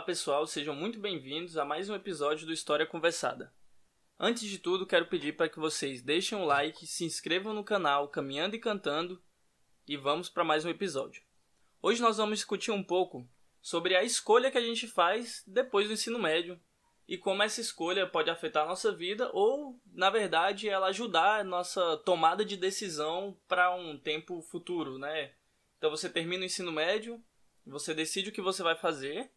pessoal, sejam muito bem-vindos a mais um episódio do História Conversada. Antes de tudo, quero pedir para que vocês deixem um like, se inscrevam no canal Caminhando e Cantando e vamos para mais um episódio. Hoje nós vamos discutir um pouco sobre a escolha que a gente faz depois do ensino médio e como essa escolha pode afetar a nossa vida ou, na verdade, ela ajudar a nossa tomada de decisão para um tempo futuro, né? Então você termina o ensino médio, você decide o que você vai fazer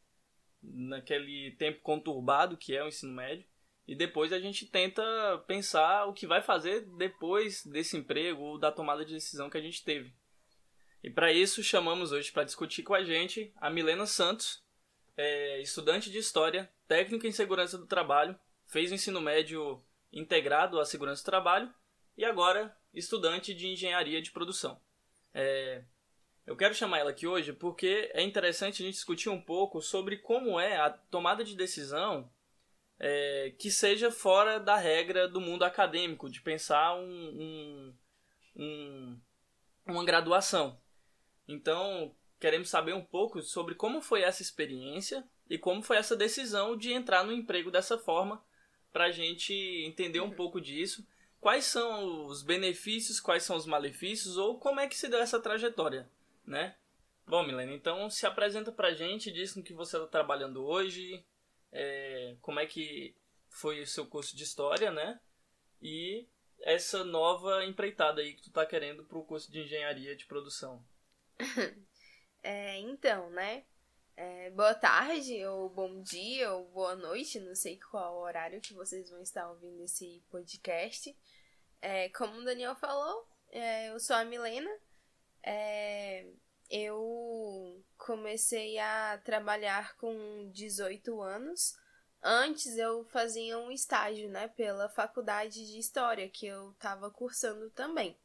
naquele tempo conturbado que é o ensino médio e depois a gente tenta pensar o que vai fazer depois desse emprego ou da tomada de decisão que a gente teve. E para isso chamamos hoje para discutir com a gente a Milena Santos, estudante de História, técnica em Segurança do Trabalho, fez o ensino médio integrado à Segurança do Trabalho e agora estudante de Engenharia de Produção. Eu quero chamar ela aqui hoje porque é interessante a gente discutir um pouco sobre como é a tomada de decisão que seja fora da regra do mundo acadêmico, de pensar uma graduação. Então, queremos saber um pouco sobre como foi essa experiência e como foi essa decisão de entrar no emprego dessa forma, para a gente entender um pouco disso. Quais são os benefícios, quais são os malefícios ou como é que se deu essa trajetória, né? Bom, Milena, então se apresenta pra gente, diz com que você está trabalhando hoje, como é que foi o seu curso de História, né? E essa nova empreitada aí que tu tá querendo pro curso de Engenharia de Produção. Então, né? Boa tarde, ou bom dia, ou boa noite, não sei qual o horário que vocês vão estar ouvindo esse podcast. Como o Daniel falou, eu sou a Milena. Eu comecei a trabalhar com 18 anos. Antes eu fazia um estágio, né, pela faculdade de História, que eu estava cursando também.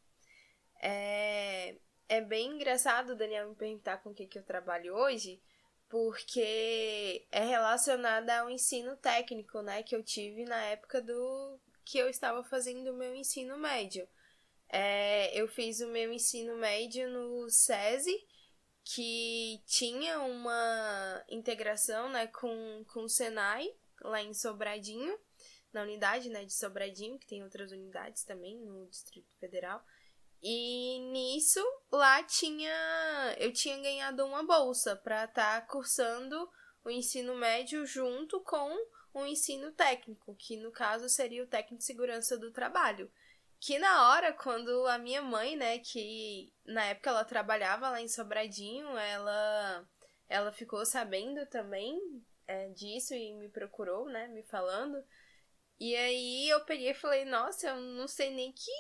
É bem engraçado o Daniel me perguntar com o que eu trabalho hoje, porque é relacionada ao ensino técnico, né, que eu tive na época que eu estava fazendo o meu ensino médio. Eu fiz o meu ensino médio no SESI, que tinha uma integração, né, com o Senai, lá em Sobradinho, na unidade, né, de Sobradinho, que tem outras unidades também no Distrito Federal. E nisso, lá eu tinha ganhado uma bolsa para estar cursando o ensino médio junto com o ensino técnico, que no caso seria o técnico de segurança do trabalho. Que na hora, quando a minha mãe, né, que na época ela trabalhava lá em Sobradinho, ela ficou sabendo também disso e me procurou, né, me falando. E aí eu peguei e falei, nossa, eu não sei nem que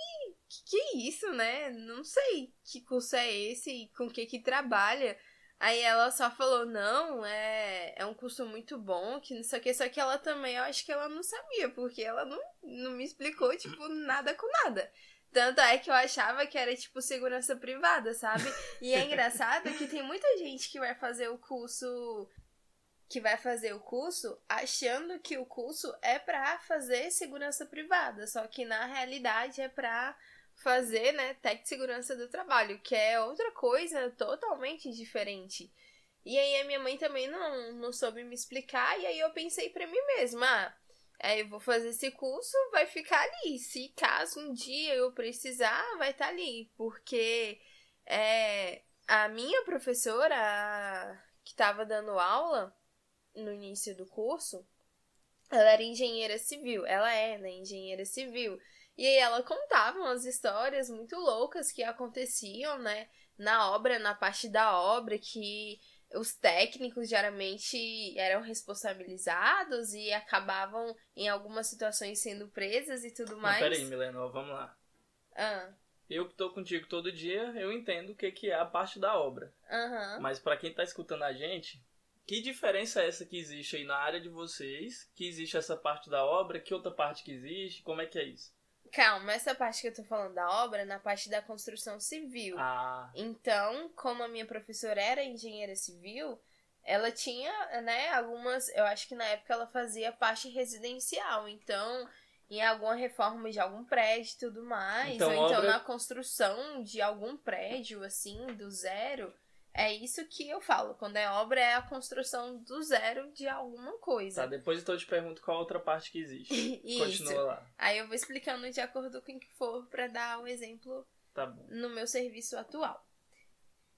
é isso, né? Não sei que curso é esse e com que trabalha. Aí ela só falou, não, é um curso muito bom, que não sei o que, só que ela também, eu acho que ela não sabia, porque ela não me explicou, tipo, nada com nada. Tanto é que eu achava que era, tipo, segurança privada, sabe? E é engraçado que tem muita gente que vai fazer o curso achando que o curso é pra fazer segurança privada, só que na realidade é pra fazer, né, técnico de segurança do trabalho, que é outra coisa totalmente diferente. E aí a minha mãe também não soube me explicar, e aí eu pensei pra mim mesma, eu vou fazer esse curso, vai ficar ali, se caso um dia eu precisar, vai estar ali, porque a minha professora, que estava dando aula no início do curso, ela era engenheira civil, ela é, né, engenheira civil. E aí ela contava umas histórias muito loucas que aconteciam, né, na parte da obra, que os técnicos geralmente eram responsabilizados e acabavam em algumas situações sendo presas e tudo mais. Mas peraí, Milena, vamos lá. Eu que tô contigo todo dia, eu entendo o que é a parte da obra. Mas pra quem tá escutando a gente, que diferença é essa que existe aí na área de vocês? Que existe essa parte da obra? Que outra parte que existe? Como é que é isso? Calma, essa parte que eu tô falando da obra é na parte da construção civil. Então, como a minha professora era engenheira civil, ela tinha, né, algumas... Eu acho que na época ela fazia parte residencial. Então, em alguma reforma de algum prédio e tudo mais. Então na construção de algum prédio, assim, do zero... É isso que eu falo. Quando é obra, é a construção do zero de alguma coisa. Tá, depois então eu te pergunto qual a outra parte que existe. Isso. Continua lá. Aí eu vou explicando de acordo com o que for pra dar um exemplo Tá bom. no meu serviço atual.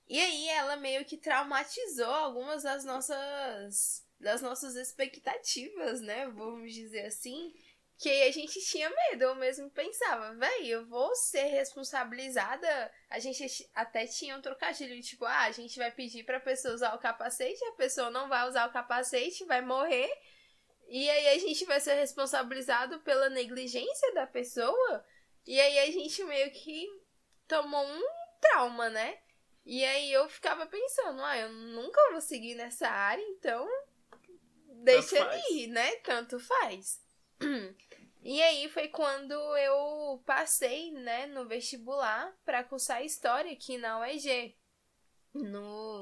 E aí ela meio que traumatizou algumas das nossas expectativas, né? Vamos dizer assim. Que a gente tinha medo, eu mesmo pensava, véi, eu vou ser responsabilizada. A gente até tinha um trocadilho, tipo, a gente vai pedir pra pessoa usar o capacete, a pessoa não vai usar o capacete, vai morrer. E aí a gente vai ser responsabilizado pela negligência da pessoa. E aí a gente meio que tomou um trauma, né? E aí eu ficava pensando, eu nunca vou seguir nessa área, então deixa ali, né? Tanto faz. E aí foi quando eu passei, né, no vestibular para cursar História aqui na UEG,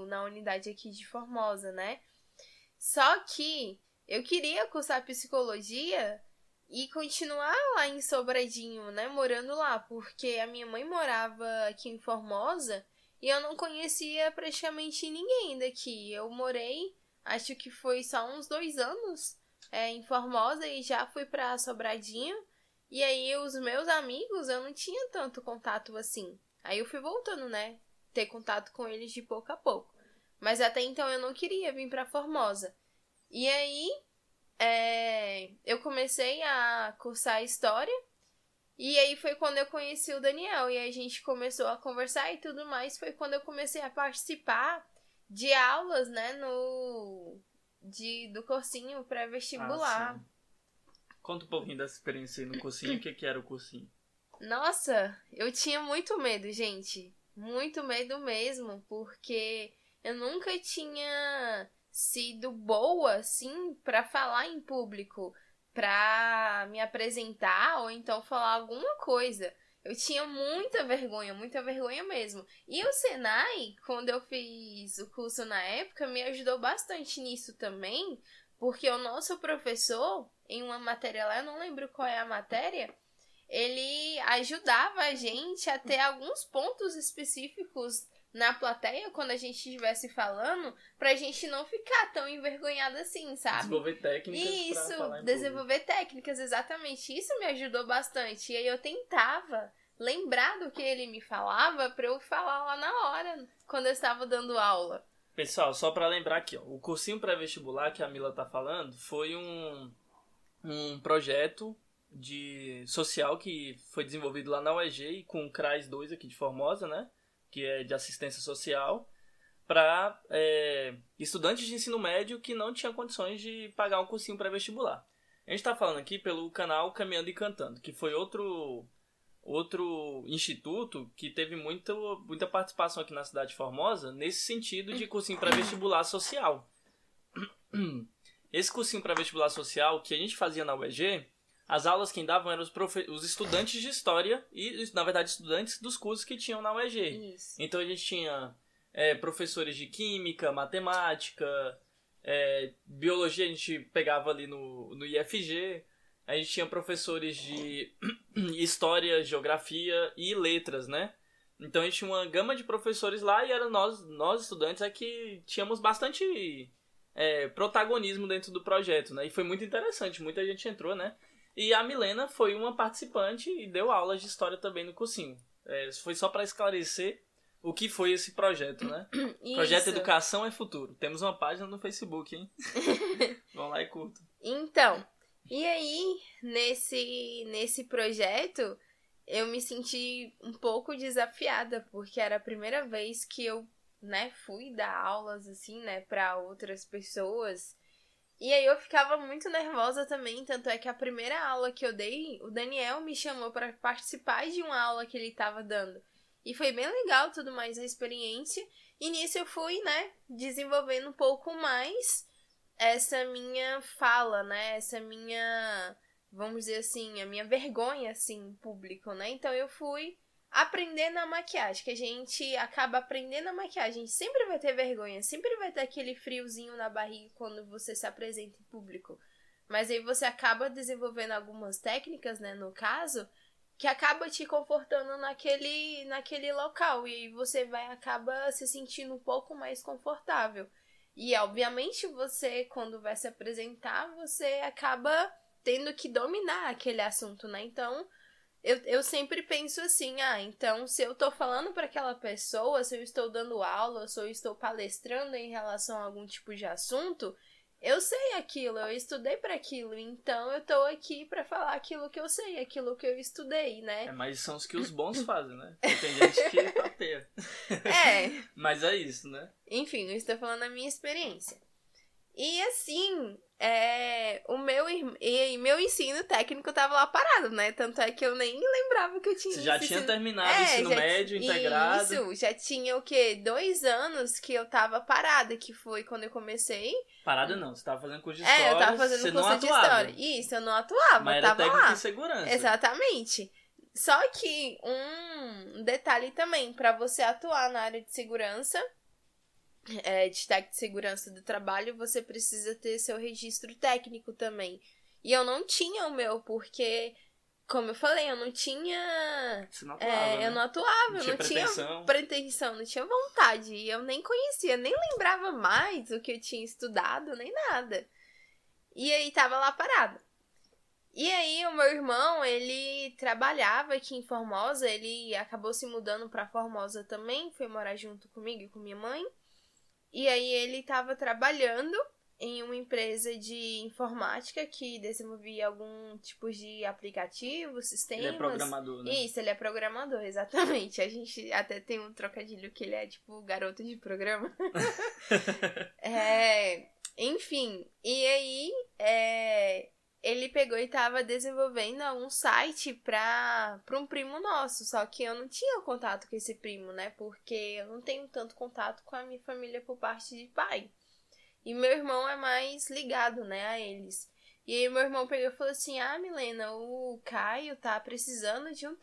na unidade aqui de Formosa, né? Só que eu queria cursar Psicologia e continuar lá em Sobradinho, né, morando lá, porque a minha mãe morava aqui em Formosa e eu não conhecia praticamente ninguém daqui. Eu morei, acho que foi só uns 2 anos em Formosa e já fui pra Sobradinho. E aí os meus amigos eu não tinha tanto contato assim. Aí eu fui voltando, né? Ter contato com eles de pouco a pouco. Mas até então eu não queria vir pra Formosa. E aí eu comecei a cursar História. E aí foi quando eu conheci o Daniel. E aí a gente começou a conversar e tudo mais. Foi quando eu comecei a participar de aulas, né? Do cursinho pré-vestibular. Conta um pouquinho dessa experiência aí no cursinho. O que era o cursinho? Nossa, eu tinha muito medo, gente. Muito medo mesmo, porque eu nunca tinha sido boa, assim, pra falar em público, pra me apresentar ou então falar alguma coisa. Eu tinha muita vergonha mesmo. E o Senai, quando eu fiz o curso na época, me ajudou bastante nisso também, porque o nosso professor, em uma matéria lá, eu não lembro qual é a matéria, ele ajudava a gente a ter alguns pontos específicos na plateia, quando a gente estivesse falando, pra gente não ficar tão envergonhada assim, sabe? Desenvolver técnicas pra falar em desenvolver técnicas, exatamente. Isso me ajudou bastante. E aí eu tentava lembrar do que ele me falava pra eu falar lá na hora, quando eu estava dando aula. Pessoal, só pra lembrar aqui, ó, o cursinho pré-vestibular que a Mila tá falando foi um projeto social que foi desenvolvido lá na UEG e com o CRAS 2 aqui de Formosa, né? Que é de assistência social, para estudantes de ensino médio que não tinham condições de pagar um cursinho pré-vestibular. A gente está falando aqui pelo canal Caminhando e Cantando, que foi outro instituto que teve muita participação aqui na cidade de Formosa nesse sentido de cursinho pré-vestibular social. Esse cursinho pré-vestibular social que a gente fazia na UEG, as aulas quem davam eram os estudantes de História e, na verdade, estudantes dos cursos que tinham na UEG. Isso. Então a gente tinha professores de Química, Matemática, Biologia a gente pegava ali no IFG. A gente tinha professores de História, Geografia e Letras, né? Então a gente tinha uma gama de professores lá e era nós estudantes que tínhamos bastante protagonismo dentro do projeto, né? E foi muito interessante, muita gente entrou, né? E a Milena foi uma participante e deu aulas de História também no cursinho. Foi só para esclarecer o que foi esse projeto, né? Isso. Projeto Educação é Futuro. Temos uma página no Facebook, hein? Vão lá e curtam. Então, e aí, nesse projeto, eu me senti um pouco desafiada, porque era a primeira vez que eu, né, fui dar aulas, assim, né, para outras pessoas. E aí eu ficava muito nervosa também, tanto é que a primeira aula que eu dei, o Daniel me chamou para participar de uma aula que ele estava dando. E foi bem legal tudo mais a experiência. E nisso eu fui, né, desenvolvendo um pouco mais essa minha fala, né, essa minha, vamos dizer assim, a minha vergonha, assim, em público, né. Então eu fui aprender na maquiagem, que a gente acaba aprendendo a maquiagem. A gente sempre vai ter vergonha, sempre vai ter aquele friozinho na barriga quando você se apresenta em público. Mas aí você acaba desenvolvendo algumas técnicas, né, no caso, que acaba te confortando naquele local. E aí você acaba se sentindo um pouco mais confortável. E, obviamente, você, quando vai se apresentar, você acaba tendo que dominar aquele assunto, né? Então, eu sempre penso assim, então, se eu tô falando para aquela pessoa, se eu estou dando aula, se eu estou palestrando em relação a algum tipo de assunto, eu sei aquilo, eu estudei para aquilo, então eu tô aqui para falar aquilo que eu sei, aquilo que eu estudei, né? Mas são os que os bons fazem, né? Porque tem gente que pateia. Mas é isso, né? Enfim, eu estou falando a minha experiência. E assim, meu ensino técnico tava lá parado, né? Tanto é que eu nem lembrava que eu tinha... Você já tinha terminado o ensino médio, integrado? Isso, já tinha o quê? 2 anos que eu tava parada, que foi quando eu comecei. Parada não, você tava fazendo curso de história, eu tava fazendo curso de história. Isso, eu não atuava, mas era tava técnico lá. em segurança. Exatamente. Só que um detalhe também, pra você atuar na área de segurança... de técnico de segurança do trabalho, você precisa ter seu registro técnico também. E eu não tinha o meu, porque, como eu falei, eu não tinha... Você não atuava, né? Eu não atuava, eu não pretensão. tinha pretensão, não tinha vontade. E eu nem conhecia, nem lembrava mais o que eu tinha estudado, nem nada. E aí tava lá parado. E aí o meu irmão, ele trabalhava aqui em Formosa, ele acabou se mudando pra Formosa também, foi morar junto comigo e com minha mãe. E aí ele estava trabalhando em uma empresa de informática que desenvolvia algum tipo de aplicativo, sistemas. Ele é programador, né? Isso, ele é programador, exatamente. A gente até tem um trocadilho que ele é tipo garoto de programa. Enfim, e aí ele pegou e tava desenvolvendo um site pra um primo nosso, só que eu não tinha contato com esse primo, né, porque eu não tenho tanto contato com a minha família por parte de pai. E meu irmão é mais ligado, né, a eles. E aí meu irmão pegou e falou assim, Milena, o Caio tá precisando de um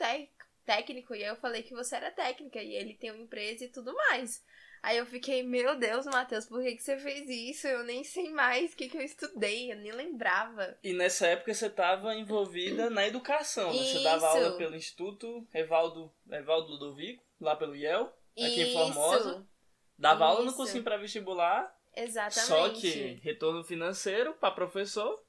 técnico, e aí eu falei que você era técnica, e ele tem uma empresa e tudo mais. Aí eu fiquei, meu Deus, Matheus, por que você fez isso? Eu nem sei mais o que eu estudei, eu nem lembrava. E nessa época você estava envolvida na educação, né? Você dava aula pelo Instituto Evaldo Ludovico, lá pelo IEL, aqui em Formosa. Dava aula no cursinho pré-vestibular. Exatamente. Só que retorno financeiro para professor...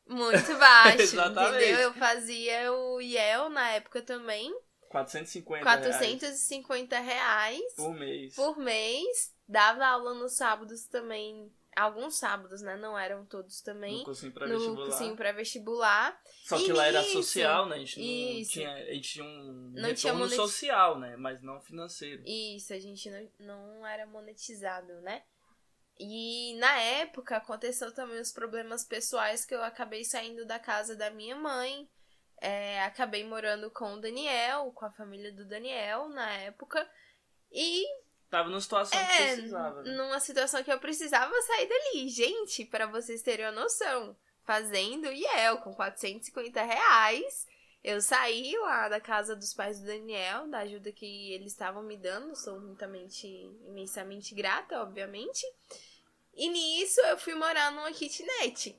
muito baixo, exatamente. Entendeu? Eu fazia o IEL na época também. 450 reais por mês. Dava aula nos sábados também. Alguns sábados, né? Não eram todos também. No cursinho pré-vestibular. Só que lá era social, né? A gente tinha um retorno social, né? Mas não financeiro. Isso, a gente não era monetizado, né? E na época aconteceu também os problemas pessoais que eu acabei saindo da casa da minha mãe. Acabei morando com o Daniel, com a família do Daniel na época. E... tava numa situação que precisava. Né? Numa situação que eu precisava sair dali. Gente, pra vocês terem uma noção, fazendo IEL com 450 reais, eu saí lá da casa dos pais do Daniel, da ajuda que eles estavam me dando. Sou imensamente grata, obviamente. E nisso eu fui morar numa kitnet.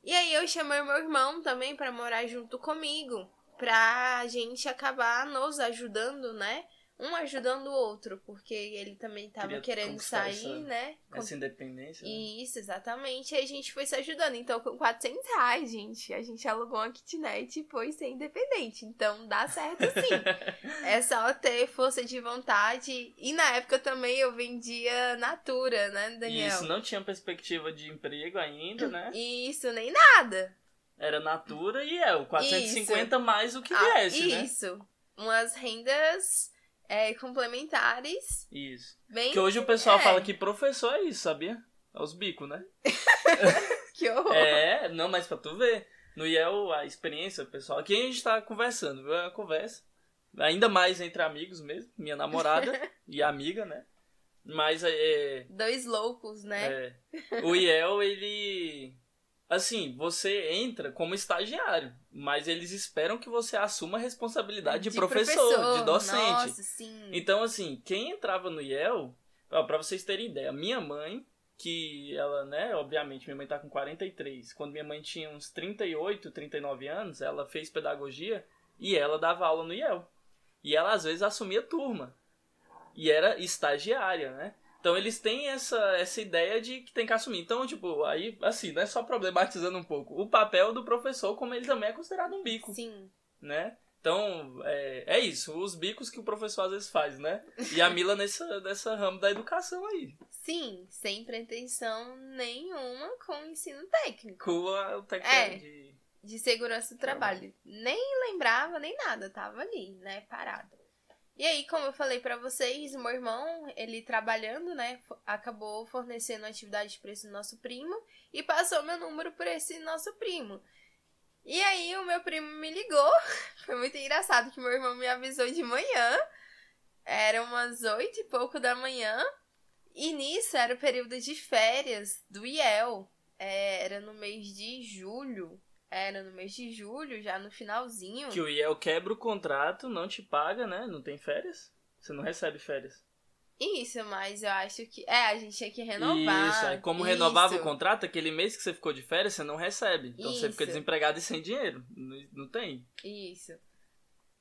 E aí eu chamei meu irmão também pra morar junto comigo, pra gente acabar nos ajudando, né? Um ajudando o outro, porque ele também tava querendo sair, né? Essa independência. Isso, exatamente. E a gente foi se ajudando. Então, com 400 reais, gente, a gente alugou uma kitnet e foi ser independente. Então, dá certo sim. É só ter força de vontade. E na época também eu vendia Natura, né, Daniel? Isso, não tinha perspectiva de emprego ainda, né? Isso, nem nada. Era Natura e 450 mais o que viesse, né? Isso. Umas rendas... complementares. Isso. Bem, que hoje o pessoal fala que professor é isso, sabia? É os bicos, né? Que horror. Não, mas pra tu ver. No IEL, a experiência, pessoal. Aqui a gente tá conversando, viu? É uma conversa. Ainda mais entre amigos mesmo. Minha namorada e amiga, né? Mas dois loucos, né? O IEL, ele... assim, você entra como estagiário, mas eles esperam que você assuma a responsabilidade de professor, de docente. Nossa, sim. Então, assim, quem entrava no IEL, pra vocês terem ideia, minha mãe, que ela, né, obviamente, minha mãe tá com 43. Quando minha mãe tinha uns 38, 39 anos, ela fez pedagogia e ela dava aula no IEL. E ela, às vezes, assumia turma. E era estagiária, né? Então, eles têm essa ideia de que tem que assumir. Então, tipo, aí, assim, não é só problematizando um pouco. O papel do professor, como ele também é considerado um bico. Sim. Né? Então, é isso. Os bicos que o professor, às vezes, faz, né? E a Mila nessa ramo da educação aí. Sim, sem pretensão nenhuma com o ensino técnico. Com o técnico de segurança do trabalho. Nem lembrava, nem nada. Tava ali, né? Parado. E aí, como eu falei pra vocês, o meu irmão, ele trabalhando, né, acabou fornecendo atividade pra esse nosso primo e passou meu número pra esse nosso primo. E aí, o meu primo me ligou, foi muito engraçado que meu irmão me avisou de manhã, era umas 8 e pouco da manhã, e nisso era o período de férias do IEL, era no mês de julho. Era no mês de julho, já no finalzinho. Que o IEL quebra o contrato, não te paga, né? Não tem férias. Você não recebe férias. Isso, mas eu acho que... a gente tinha que renovar. Isso, aí como renovava o contrato, aquele mês que você ficou de férias, você não recebe. Então você fica desempregado e sem dinheiro. Não tem. Isso.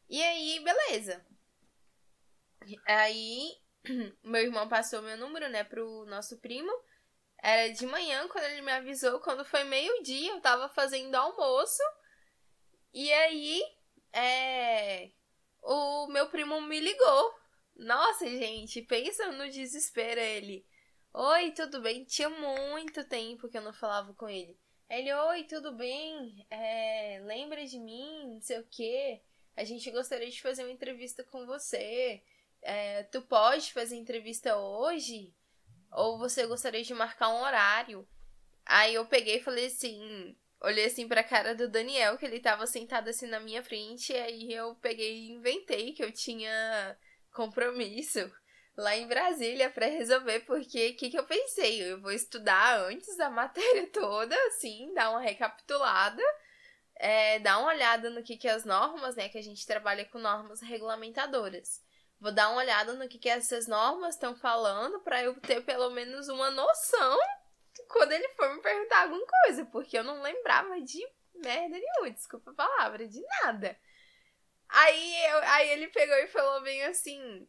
E aí, beleza. Aí, meu irmão passou meu número, né, pro nosso primo. Era de manhã, quando ele me avisou, quando foi meio-dia, eu tava fazendo almoço. E aí, o meu primo me ligou. Nossa, gente, pensa no desespero. Ele: oi, tudo bem? Tinha muito tempo que eu não falava com ele. Ele: oi, tudo bem? Lembra de mim? Não sei o quê. A gente gostaria de fazer uma entrevista com você. Tu pode fazer entrevista hoje? Ou você gostaria de marcar um horário? Aí eu peguei e falei assim... Olhei assim pra cara do Daniel, que ele tava sentado assim na minha frente. E aí eu peguei e inventei que eu tinha compromisso lá em Brasília pra resolver. Porque o que eu pensei? Eu vou estudar antes da matéria toda, assim, dar uma recapitulada. Dar uma olhada no que as normas, né? Que a gente trabalha com normas regulamentadoras. Vou dar uma olhada no que essas normas estão falando pra eu ter pelo menos uma noção quando ele for me perguntar alguma coisa, porque eu não lembrava de merda nenhuma, desculpa a palavra, de nada. Aí ele pegou e falou bem assim,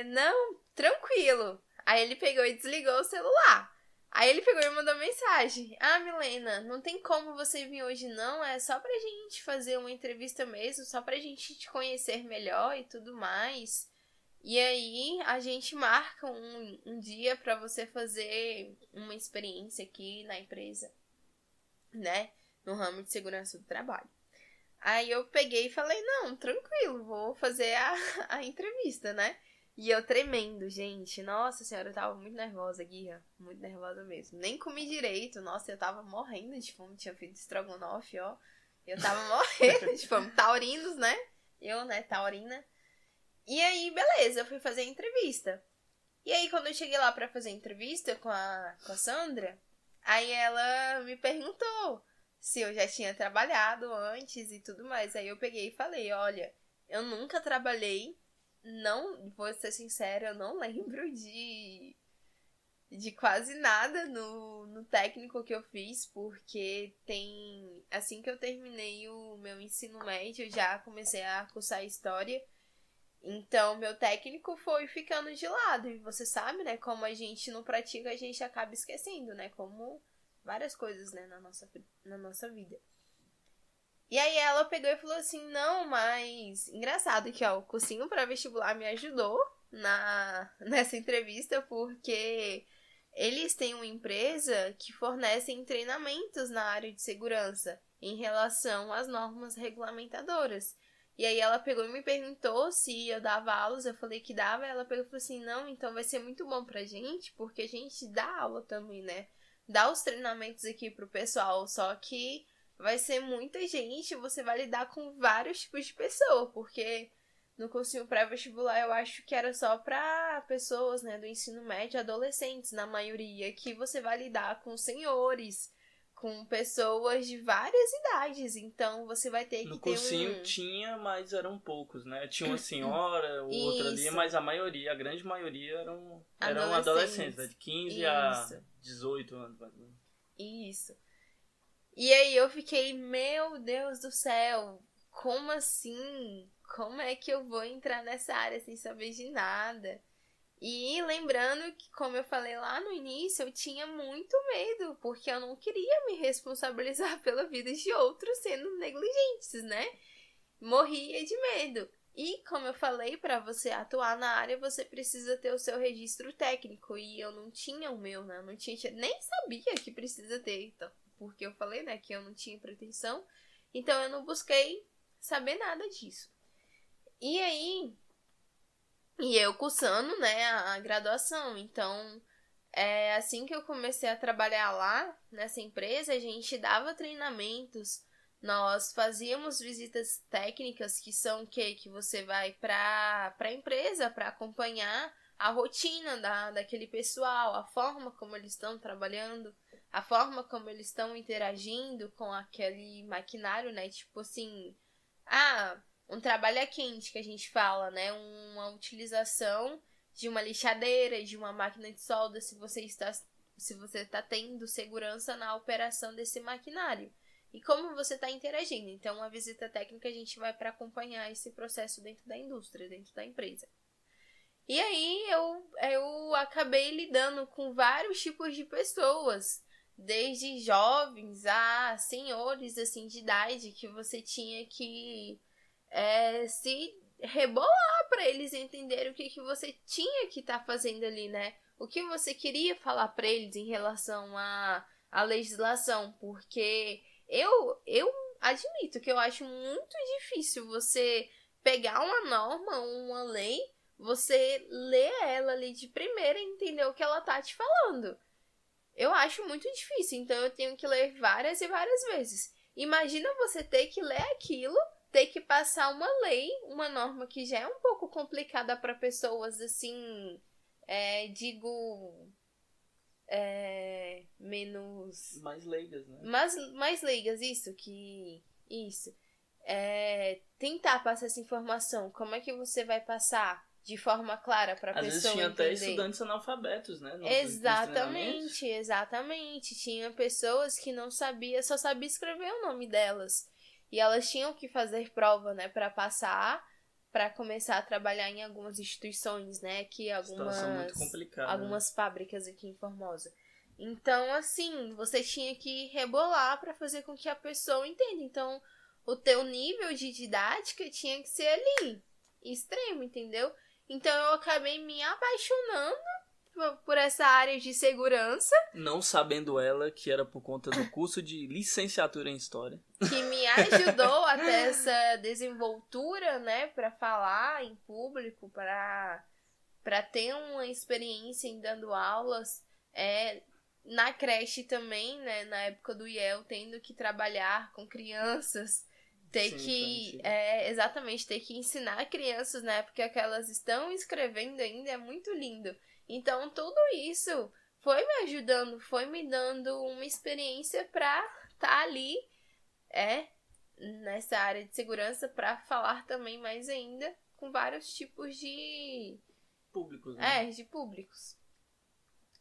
não, tranquilo. Aí ele pegou e desligou o celular. Aí ele pegou e mandou mensagem: ah, Milena, não tem como você vir hoje não, é só pra gente fazer uma entrevista mesmo, só pra gente te conhecer melhor e tudo mais. E aí a gente marca um dia pra você fazer uma experiência aqui na empresa, né, no ramo de segurança do trabalho. Aí eu peguei e falei: não, tranquilo, vou fazer a entrevista, né? E eu tremendo, gente. Nossa senhora, eu tava muito nervosa, Guia. Muito nervosa mesmo. Nem comi direito. Nossa, eu tava morrendo de fome. Tinha feito estrogonofe, ó. Eu tava morrendo de fome. Taurinos, né? Eu, né, taurina. E aí, beleza, eu fui fazer a entrevista. E aí, quando eu cheguei lá pra fazer a entrevista com a Sandra, aí ela me perguntou se eu já tinha trabalhado antes e tudo mais. Aí eu peguei e falei: olha, eu nunca trabalhei. Não, vou ser sincera, eu não lembro de quase nada no técnico que eu fiz, porque assim que eu terminei o meu ensino médio, eu já comecei a cursar história, então meu técnico foi ficando de lado, e você sabe, né, como a gente não pratica, a gente acaba esquecendo, né, como várias coisas, né, na nossa vida. E aí ela pegou e falou assim: não, mas... Engraçado que, ó, o cursinho para vestibular me ajudou nessa entrevista, porque eles têm uma empresa que fornece treinamentos na área de segurança em relação às normas regulamentadoras. E aí ela pegou e me perguntou se eu dava aulas, eu falei que dava, ela pegou e falou assim: não, então vai ser muito bom pra gente, porque a gente dá aula também, né? Dá os treinamentos aqui pro pessoal, só que vai ser muita gente, você vai lidar com vários tipos de pessoa, porque no cursinho pré-vestibular eu acho que era só pra pessoas, né, do ensino médio, adolescentes, na maioria, que você vai lidar com senhores, com pessoas de várias idades, então você vai ter que ter No cursinho tinha, mas eram poucos, né? Tinha uma senhora, Isso. outra ali, mas a grande maioria eram adolescentes, né? De 15 a 18 anos, mais ou menos. Isso. E aí eu fiquei: meu Deus do céu, como assim? Como é que eu vou entrar nessa área sem saber de nada? E lembrando que, como eu falei lá no início, eu tinha muito medo, porque eu não queria me responsabilizar pela vida de outros sendo negligentes, né? Morria de medo. E, como eu falei, para você atuar na área, você precisa ter o seu registro técnico. E eu não tinha o meu, né? Eu não tinha, nem sabia que precisa ter. Então, porque eu falei, né, que eu não tinha pretensão. Então, eu não busquei saber nada disso. E aí, eu cursando, né, a graduação. Então, assim que eu comecei a trabalhar lá, nessa empresa, a gente dava treinamentos, nós fazíamos visitas técnicas, que são o quê? Que você vai para a empresa para acompanhar a rotina daquele pessoal, a forma como eles estão trabalhando, a forma como eles estão interagindo com aquele maquinário, né? Tipo assim, um trabalho a quente que a gente fala, né? Uma utilização de uma lixadeira, de uma máquina de solda, se você está tendo segurança na operação desse maquinário. E como você está interagindo. Então, uma visita técnica a gente vai para acompanhar esse processo dentro da indústria, dentro da empresa. E aí, eu acabei lidando com vários tipos de pessoas, desde jovens a senhores, assim, de idade, que você tinha que se rebolar para eles entenderem o que você tinha que estar fazendo ali, né? O que você queria falar para eles em relação à legislação, porque eu admito que eu acho muito difícil você pegar uma norma, uma lei, você ler ela ali de primeira e entender o que ela tá te falando. Eu acho muito difícil, então eu tenho que ler várias e várias vezes. Imagina você ter que ler aquilo, ter que passar uma lei, uma norma que já é um pouco complicada para pessoas assim, menos... Mais leigas, né? Mais leigas, isso. Tentar passar essa informação, como é que você vai passar de forma clara para a pessoa entender? Às vezes tinha até estudantes analfabetos, né? Exatamente. Tinha pessoas que não sabiam, só sabia escrever o nome delas. E elas tinham que fazer prova, né, para passar, para começar a trabalhar em algumas instituições, né, que algumas fábricas aqui em Formosa. Então, assim, você tinha que rebolar para fazer com que a pessoa entenda. Então, o teu nível de didática tinha que ser ali, extremo, entendeu? Então, eu acabei me apaixonando por essa área de segurança. Não sabendo ela que era por conta do curso de licenciatura em História. Que me ajudou a ter essa desenvoltura, né, para falar em público, para ter uma experiência em dando aulas. Na creche também, né, na época do IEL, tendo que trabalhar com crianças, ter que ensinar crianças, né, porque que elas estão escrevendo ainda é muito lindo. Então, tudo isso foi me ajudando, foi me dando uma experiência para estar ali, nessa área de segurança, para falar também mais ainda com vários tipos de públicos, né? De públicos.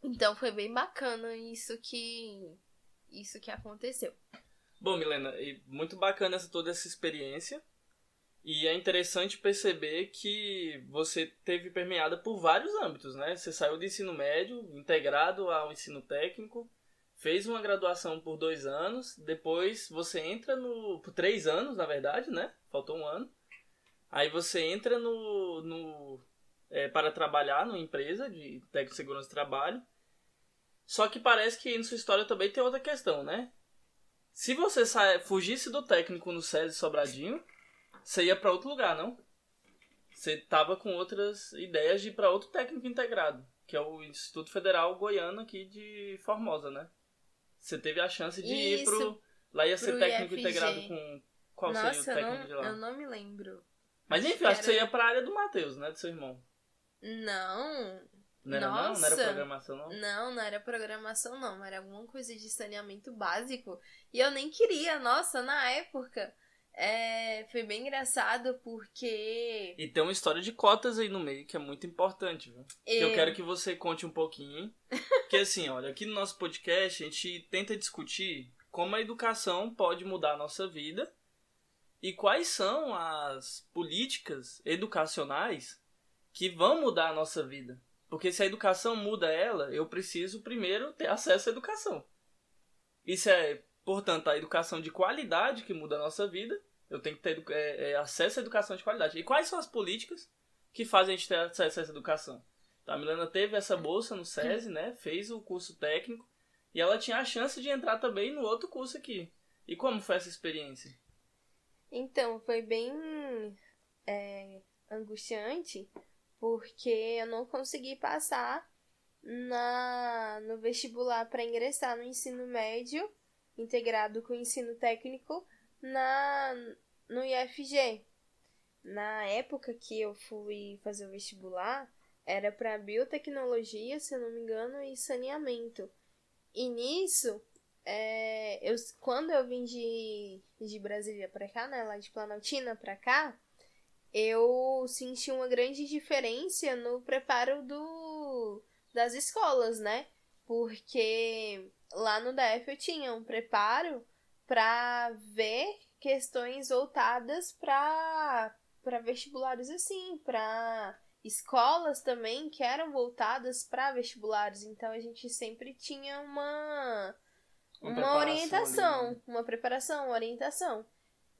Então, foi bem bacana isso que aconteceu. Bom, Milena, muito bacana toda essa experiência. E é interessante perceber que você teve permeada por vários âmbitos, né? Você saiu do ensino médio, integrado ao ensino técnico, fez uma graduação por 2 anos, depois você entra por 3 anos, na verdade, né? Faltou 1 ano. Aí você entra para trabalhar numa empresa de técnico de segurança do trabalho. Só que parece que na sua história também tem outra questão, né? Se você fugisse do técnico no SESI Sobradinho, você ia para outro lugar, não? Você tava com outras ideias de ir para outro técnico integrado, que é o Instituto Federal Goiano aqui de Formosa, né? Você teve a chance de ir lá ia ser técnico IFG. Integrado com... Qual seria o técnico de lá? Eu não me lembro. Mas enfim, acho que você ia para a área do Matheus, né? Do seu irmão. Não. Não era não? Não era programação, não? Não era programação, não. Era alguma coisa de saneamento básico. E eu nem queria, na época. Foi bem engraçado porque... E tem uma história de cotas aí no meio que é muito importante, viu? Que eu quero que você conte um pouquinho. Porque assim, olha, aqui no nosso podcast a gente tenta discutir como a educação pode mudar a nossa vida E quais são as políticas educacionais que vão mudar a nossa vida? Porque se a educação muda ela, eu preciso primeiro ter acesso à educação. Isso é, portanto, a educação de qualidade que muda a nossa vida. Eu tenho que ter acesso à educação de qualidade. E quais são as políticas que fazem a gente ter acesso a essa educação? Então, a Milena teve essa bolsa no SESI, né? Fez o curso técnico. E ela tinha a chance de entrar também no outro curso aqui. E como foi essa experiência? Então, foi bem angustiante, porque eu não consegui passar no vestibular para ingressar no ensino médio, integrado com o ensino técnico, no IFG. Na época que eu fui fazer o vestibular, era para biotecnologia, se eu não me engano, e saneamento. E nisso, quando eu vim de Brasília pra cá, né, lá de Planaltina pra cá, eu senti uma grande diferença no preparo das escolas, né? Porque lá no DF eu tinha um preparo pra ver questões voltadas pra vestibulares assim, pra escolas também que eram voltadas pra vestibulares. Então a gente sempre tinha uma orientação, ali, né? uma preparação, uma orientação.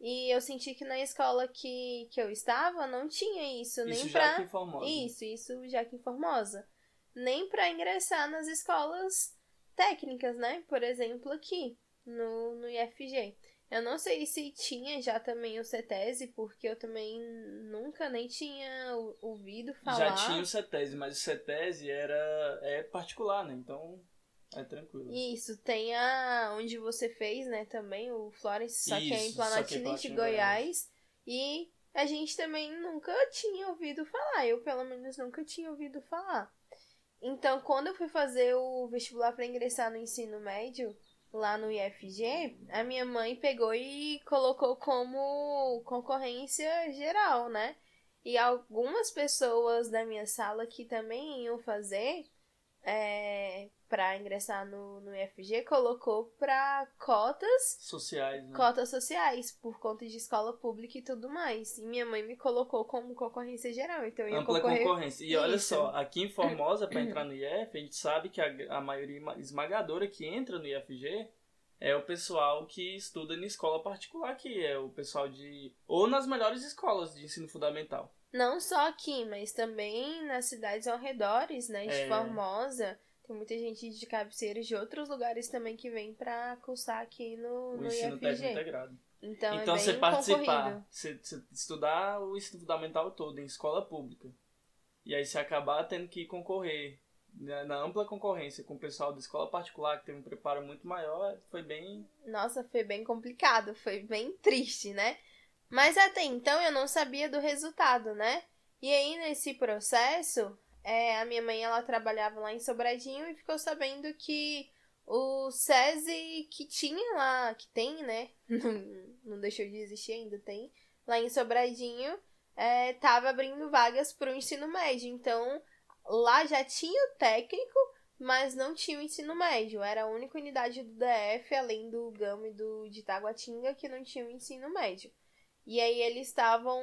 E eu senti que na escola que eu estava não tinha isso, nem Isso pra... já aqui em Formosa. Isso já aqui em Formosa. Nem pra ingressar nas escolas técnicas, né? Por exemplo, aqui no IFG. Eu não sei se tinha já também o CETESE, porque eu também nunca nem tinha ouvido falar. Já tinha o CETESE, mas o CETESE é particular, né? Então é tranquilo. Isso, tem onde você fez, né, também, o Florence, só que é em Isso, só que é Planaltina de Goiás. E a gente também nunca tinha ouvido falar. Eu, pelo menos, nunca tinha ouvido falar. Então, quando eu fui fazer o vestibular para ingressar no ensino médio, lá no IFG, a minha mãe pegou e colocou como concorrência geral, né? E algumas pessoas da minha sala que também iam fazer para ingressar no IFG, colocou para cotas sociais, né? Cotas sociais, por conta de escola pública e tudo mais. E minha mãe me colocou como concorrência geral, então eu ia Ampla concorrer... concorrência. E olha só, aqui em Formosa, para entrar no IF, a gente sabe que a maioria esmagadora que entra no IFG é o pessoal que estuda em escola particular, que é o pessoal ou nas melhores escolas de ensino fundamental. Não só aqui, mas também nas cidades ao redores, né, de Formosa. Tem muita gente de Cabeceiras de outros lugares também que vem pra cursar aqui no ensino IFG. técnico integrado. Então é você bem participar, você estudar o ensino fundamental todo em escola pública, e aí você acabar tendo que concorrer na ampla concorrência com o pessoal da escola particular, que tem um preparo muito maior, foi bem... Nossa, foi bem complicado, foi bem triste, né? Mas até então eu não sabia do resultado, né? E aí nesse processo, a minha mãe ela trabalhava lá em Sobradinho e ficou sabendo que o SESI que tinha lá, que tem, né? Não deixou de existir, ainda tem. Lá em Sobradinho, tava abrindo vagas para o ensino médio. Então, lá já tinha o técnico, mas não tinha o ensino médio. Era a única unidade do DF, além do Gama e de Taguatinga, que não tinha o ensino médio. E aí eles estavam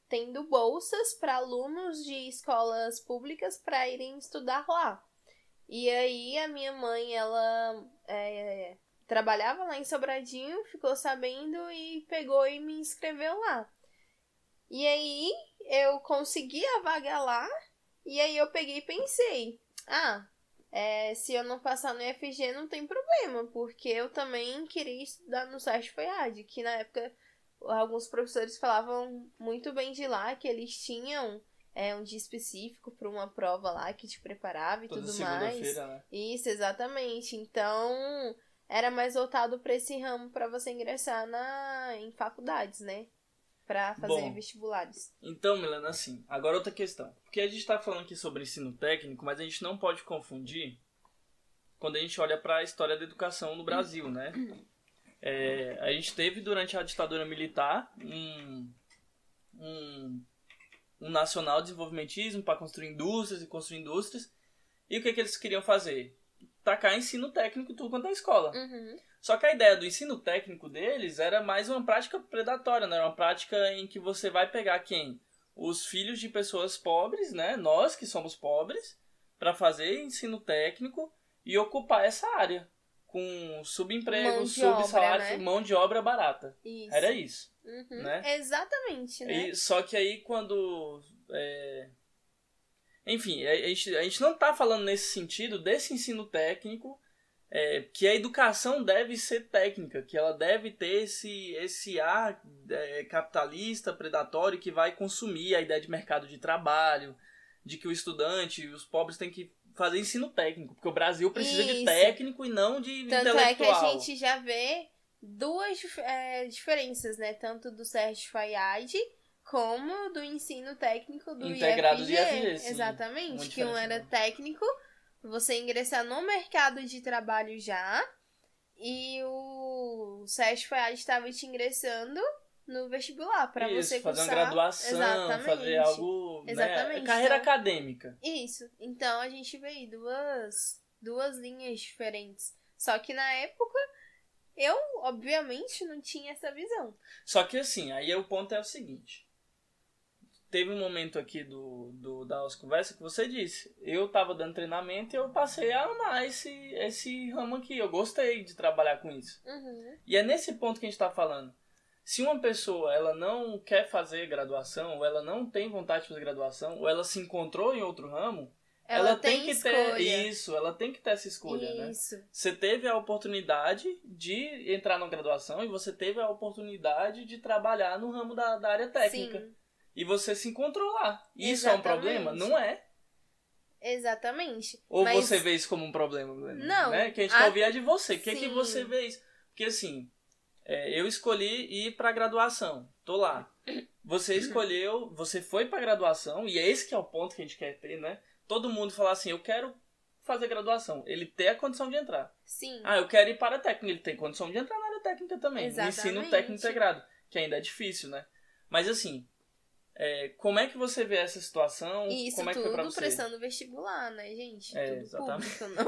tendo bolsas para alunos de escolas públicas para irem estudar lá. E aí a minha mãe, ela trabalhava lá em Sobradinho, ficou sabendo e pegou e me inscreveu lá. E aí eu consegui a vaga lá, e aí eu peguei e pensei, se eu não passar no IFG não tem problema, porque eu também queria estudar no Sérgio Fayad, que na época alguns professores falavam muito bem de lá, que eles tinham um dia específico para uma prova lá que te preparava e Toda tudo mais. segunda-feira, né? Isso, exatamente. Então, era mais voltado para esse ramo para você ingressar em faculdades, né? Para fazer vestibulares. Então, Milena, assim, agora outra questão. Porque a gente tá falando aqui sobre ensino técnico, mas a gente não pode confundir quando a gente olha para a história da educação no Brasil, né? A gente teve durante a ditadura militar um nacional desenvolvimentismo para construir indústrias e construir indústrias. E o que eles queriam fazer? Tacar ensino técnico em tudo quanto é escola. Uhum. Só que a ideia do ensino técnico deles era mais uma prática predatória, né? Era uma prática em que você vai pegar quem? Os filhos de pessoas pobres, né? Nós que somos pobres, para fazer ensino técnico e ocupar essa área com subemprego, subsalário, né? Mão de obra barata. Isso. Era isso. Uhum. Né? Exatamente, né? Só que aí quando... Enfim, a gente não está falando nesse sentido desse ensino técnico, que a educação deve ser técnica, que ela deve ter esse ar capitalista, predatório, que vai consumir a ideia de mercado de trabalho, de que o estudante, os pobres têm que fazer ensino técnico, porque o Brasil precisa de técnico e não de intelectual. Tanto é que a gente já vê duas diferenças, né? Tanto do Sérgio Fayad como do ensino técnico do Integrado IFG. de IFG, sim. Exatamente, que um era técnico, você ingressar no mercado de trabalho já, e o Sérgio Fayad estava te ingressando no vestibular para você fazer cursar. uma graduação, exatamente, fazer algo, exatamente, né? Carreira acadêmica. Isso. Então a gente vê aí duas linhas diferentes. Só que na época eu, obviamente, não tinha essa visão. Só que assim, aí o ponto é o seguinte. Teve um momento aqui da nossa conversa que você disse, eu tava dando treinamento e eu passei a amar esse ramo aqui. Eu gostei de trabalhar com isso. Uhum. E é nesse ponto que a gente tá falando. Se uma pessoa ela não quer fazer graduação, ou ela não tem vontade de fazer graduação, ou ela se encontrou em outro ramo, ela tem que ter isso, ela tem que ter essa escolha, isso, né? Você teve a oportunidade de entrar na graduação e você teve a oportunidade de trabalhar no ramo da área técnica. Sim. E você se encontrou lá. Isso exatamente. É um problema? Não é. Exatamente. Ou você vê isso como um problema? Não. Né? Que a gente quer ouvir é de você. O que você vê isso? Porque assim, eu escolhi ir pra graduação. Tô lá. Você escolheu, você foi pra graduação, e é esse que é o ponto que a gente quer ter, né? Todo mundo falar assim, eu quero fazer graduação. Ele tem a condição de entrar. Sim. Eu quero ir para a técnica. Ele tem condição de entrar na área técnica também. Exatamente. No ensino técnico integrado. Que ainda é difícil, né? Mas assim, como é que você vê essa situação? E isso como é que tudo foi pra você? prestando vestibular, né, gente? Tudo exatamente. público,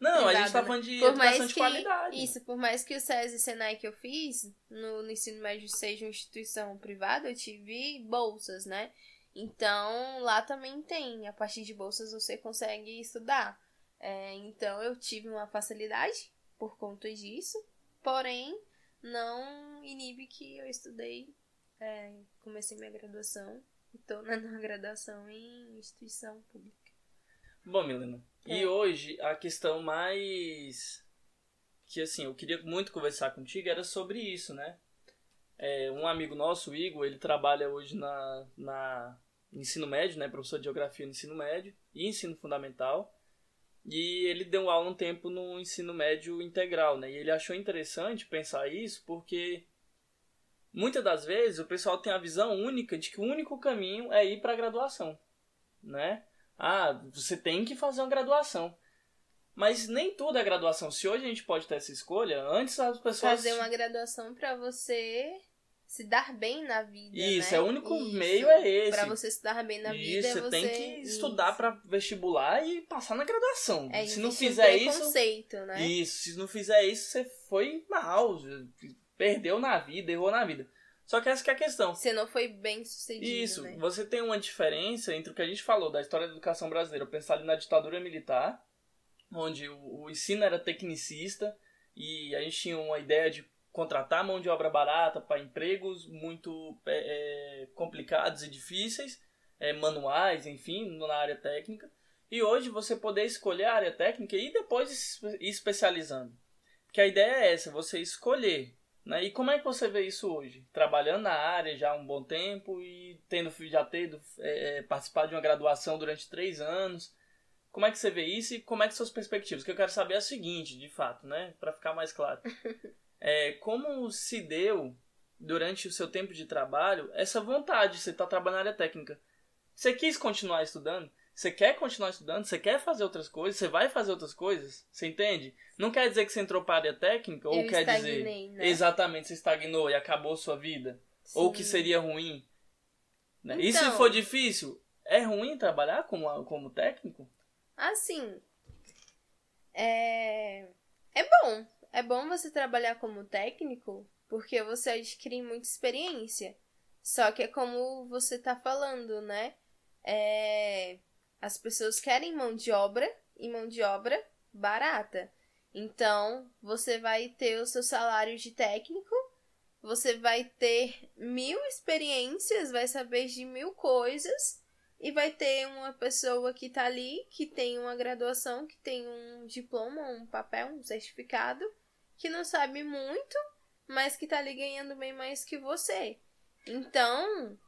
não. Não, a gente tá falando de educação de qualidade. Isso, por mais que o SESI e Senai que eu fiz, no ensino médio seja uma instituição privada, eu tive bolsas, né? Então, lá também tem. A partir de bolsas você consegue estudar. Então, eu tive uma facilidade por conta disso. Porém, não inibe que eu estudei. Comecei minha graduação. E tô na graduação em instituição pública. Bom, Milena. E hoje, a questão mais... que, assim, eu queria muito conversar contigo era sobre isso, né? Um amigo nosso, o Igor, ele trabalha hoje na ensino médio, né? Professor de geografia no ensino médio e ensino fundamental. E ele deu aula um tempo no ensino médio integral, né? E ele achou interessante pensar isso porque muitas das vezes o pessoal tem a visão única de que o único caminho é ir para a graduação, né? Você tem que fazer uma graduação. Mas nem tudo é graduação. Se hoje a gente pode ter essa escolha, antes as pessoas... Fazer uma graduação para você se dar bem na vida, isso, né? O único meio é esse. Pra você se dar bem na vida, você tem que estudar para vestibular e passar na graduação. Se não fizer isso... né? Isso, se não fizer isso, você foi mal, perdeu na vida, errou na vida. Só que essa que é a questão. Você não foi bem sucedido, isso, né? Você tem uma diferença entre o que a gente falou da história da educação brasileira, pensar ali na ditadura militar, onde o ensino era tecnicista e a gente tinha uma ideia de contratar mão de obra barata para empregos muito complicados e difíceis, manuais, enfim, na área técnica. E hoje você poder escolher a área técnica e depois ir especializando. Porque a ideia é essa, você escolher. Né? E como é que você vê isso hoje? Trabalhando na área já há um bom tempo e tendo participado de uma graduação durante 3 anos. Como é que você vê isso e como é que são suas perspectivas? O que eu quero saber é o seguinte, de fato, né? Para ficar mais claro. Como se deu, durante o seu tempo de trabalho, essa vontade de você estar trabalhando na área técnica? Você quis continuar estudando? Você quer continuar estudando? Você quer fazer outras coisas? Você vai fazer outras coisas? Você entende? Não quer dizer que você entrou para a área técnica? Ou quer dizer... Né? Exatamente, você estagnou e acabou sua vida? Sim. Ou que seria ruim? Né? Então, e se for difícil, é ruim trabalhar como técnico? Assim, é é bom você trabalhar como técnico porque você adquire muita experiência. Só que é como você tá falando, né? As pessoas querem mão de obra e mão de obra barata. Então, você vai ter o seu salário de técnico, você vai ter 1000 experiências, vai saber de 1000 coisas, e vai ter uma pessoa que tá ali, que tem uma graduação, que tem um diploma, um papel, um certificado, que não sabe muito, mas que tá ali ganhando bem mais que você. Então,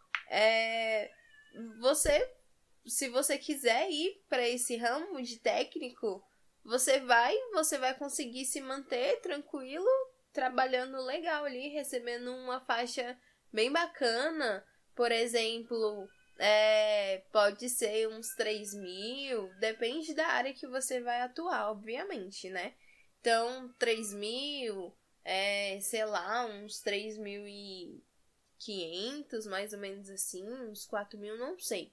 se você quiser ir para esse ramo de técnico, você vai conseguir se manter tranquilo, trabalhando legal ali, recebendo uma faixa bem bacana. Por exemplo, pode ser uns 3.000, depende da área que você vai atuar, obviamente, né? Então, 3.000, sei lá, uns 3.500, mais ou menos assim, uns 4.000, não sei.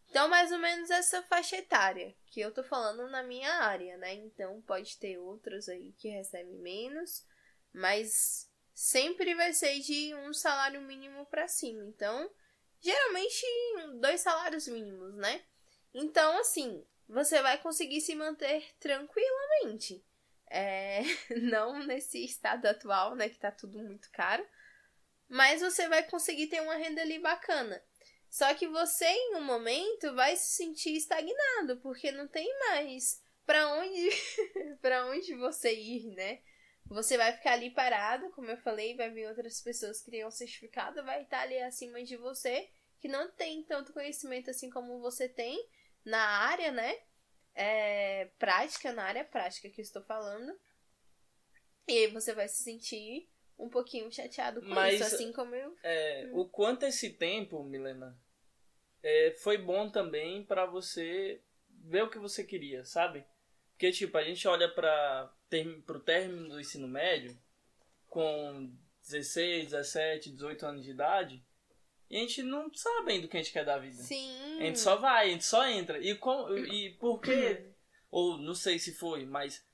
Então, mais ou menos essa faixa etária, que eu tô falando na minha área, né? Então, pode ter outros aí que recebem menos, mas sempre vai ser de um salário mínimo pra cima. Então, geralmente, 2 salários mínimos, né? Então, assim, você vai conseguir se manter tranquilamente. Não nesse estado atual, né? Que tá tudo muito caro. Mas você vai conseguir ter uma renda ali bacana. Só que você, em um momento, vai se sentir estagnado, porque não tem mais pra onde você ir, né? Você vai ficar ali parado, como eu falei, vai vir outras pessoas que tenham certificado, vai estar ali acima de você, que não tem tanto conhecimento assim como você tem na área, né? Na área prática que eu estou falando. E aí você vai se sentir um pouquinho chateado com isso, assim como eu... O quanto esse tempo, Milena, foi bom também pra você ver o que você queria, sabe? Porque, tipo, a gente olha pro término do ensino médio com 16, 17, 18 anos de idade e a gente não sabe ainda o que a gente quer da vida. Sim. A gente só vai, a gente só entra. E por quê? Ou não sei se foi, mas...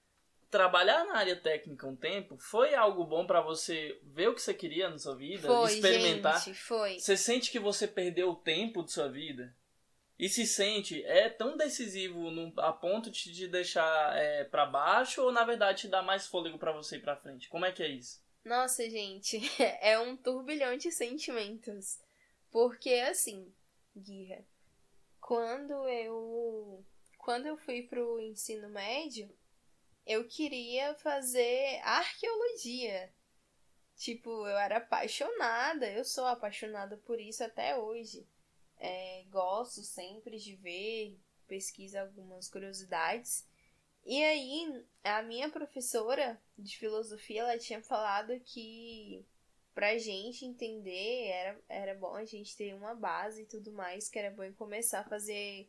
trabalhar na área técnica um tempo foi algo bom pra você ver o que você queria na sua vida, experimentar. Gente, foi. Você sente que você perdeu o tempo de sua vida? E se sente, tão decisivo a ponto de te deixar pra baixo ou na verdade te dá mais fôlego pra você ir pra frente? Como é que é isso? Nossa, gente, é um turbilhão de sentimentos. Porque assim, Guirra, quando eu fui pro ensino médio, eu queria fazer arqueologia. Tipo, eu era apaixonada, eu sou apaixonada por isso até hoje. Gosto sempre de ver, pesquiso algumas curiosidades. E aí, a minha professora de filosofia, ela tinha falado que pra gente entender, era bom a gente ter uma base e tudo mais, que era bom começar a fazer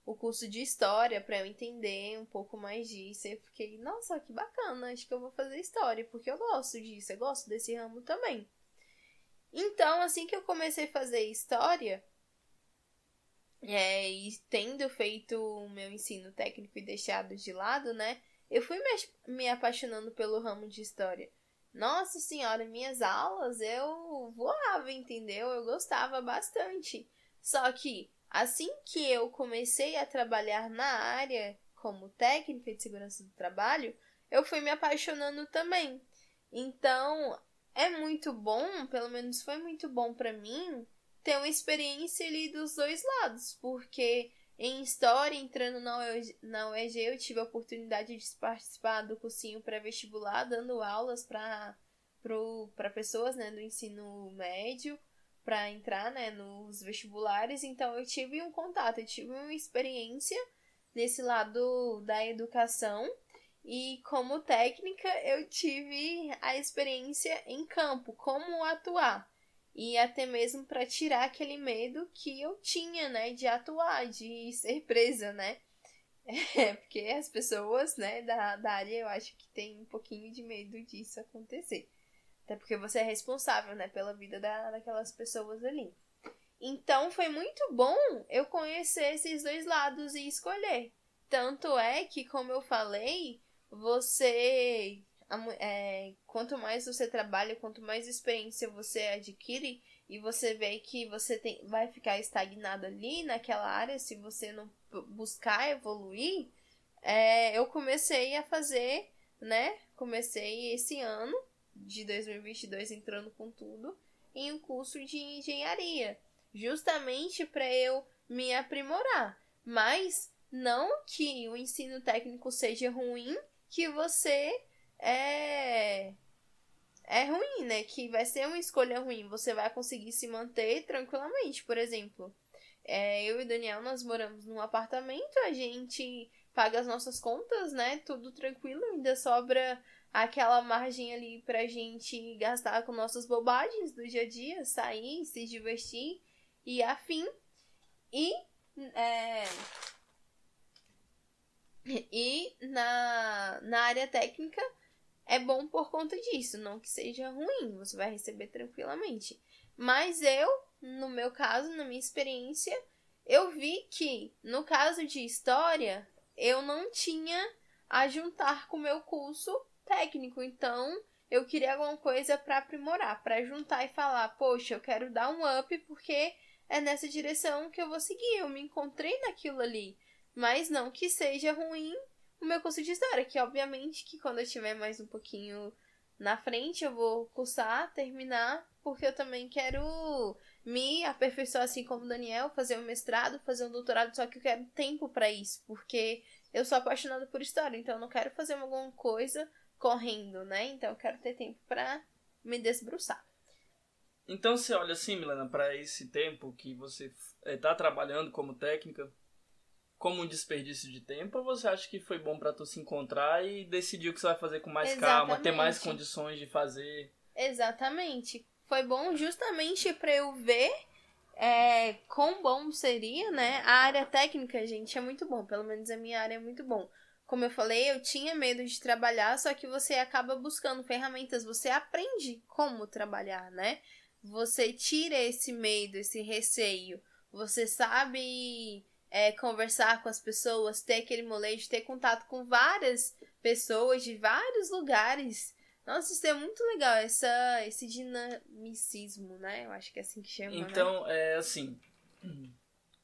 o curso de história pra eu entender um pouco mais disso. E eu fiquei, nossa, que bacana, acho que eu vou fazer história, porque eu gosto disso, eu gosto desse ramo também. Então, assim que eu comecei a fazer história, e tendo feito o meu ensino técnico e deixado de lado, né, eu fui me apaixonando pelo ramo de história. Nossa senhora, minhas aulas eu voava, entendeu? Eu gostava bastante. Só que assim que eu comecei a trabalhar na área como técnica de segurança do trabalho, eu fui me apaixonando também. Então, é muito bom, pelo menos foi muito bom pra mim, ter uma experiência ali dos dois lados, porque em história, entrando na UEG, eu tive a oportunidade de participar do cursinho pré-vestibular, dando aulas para pessoas, né, do ensino médio, para entrar, né, nos vestibulares. Então eu tive um contato, eu tive uma experiência nesse lado da educação, e como técnica eu tive a experiência em campo, como atuar, e até mesmo para tirar aquele medo que eu tinha, né, de atuar, de ser presa, né. Porque as pessoas, né, da área, eu acho que tem um pouquinho de medo disso acontecer. Até porque você é responsável, né, pela vida daquelas pessoas ali. Então, foi muito bom eu conhecer esses dois lados e escolher. Tanto é que, como eu falei, você quanto mais você trabalha, quanto mais experiência você adquire e você vê que você vai ficar estagnado ali naquela área se você não buscar evoluir, eu comecei a fazer, né? Comecei esse ano de 2022 entrando com tudo em um curso de engenharia, justamente para eu me aprimorar. Mas não que o ensino técnico seja ruim, que você é ruim, né? Que vai ser uma escolha ruim. Você vai conseguir se manter tranquilamente. Por exemplo, eu e o Daniel, nós moramos num apartamento, a gente paga as nossas contas, né? Tudo tranquilo, ainda sobra aquela margem ali pra gente gastar com nossas bobagens do dia a dia, sair, se divertir e afim. E na área técnica é bom por conta disso, não que seja ruim, você vai receber tranquilamente. Mas no meu caso, na minha experiência, eu vi que, no caso de história, eu não tinha a juntar com o meu curso técnico. Então, eu queria alguma coisa para aprimorar, para juntar e falar, poxa, eu quero dar um up porque é nessa direção que eu vou seguir. Eu me encontrei naquilo ali. Mas não que seja ruim o meu curso de história, que obviamente que quando eu estiver mais um pouquinho na frente eu vou cursar, terminar, porque eu também quero me aperfeiçoar assim como o Daniel, fazer um mestrado, fazer um doutorado, só que eu quero tempo para isso, porque eu sou apaixonada por história, então eu não quero fazer alguma coisa correndo, né? Então eu quero ter tempo para me desbruçar. Então você olha assim, Milena, para esse tempo que você está trabalhando como técnica, como um desperdício de tempo, ou você acha que foi bom pra tu se encontrar e decidir o que você vai fazer com mais calma, ter mais condições de fazer? Exatamente. Foi bom justamente pra eu ver quão bom seria, né? A área técnica, gente, é muito bom. Pelo menos a minha área é muito bom. Como eu falei, eu tinha medo de trabalhar, só que você acaba buscando ferramentas, você aprende como trabalhar, né? Você tira esse medo, esse receio. Você sabe conversar com as pessoas, ter aquele molejo, ter contato com várias pessoas de vários lugares. Nossa, isso é muito legal, esse dinamicismo, né? Eu acho que é assim que chama, então, né? Assim,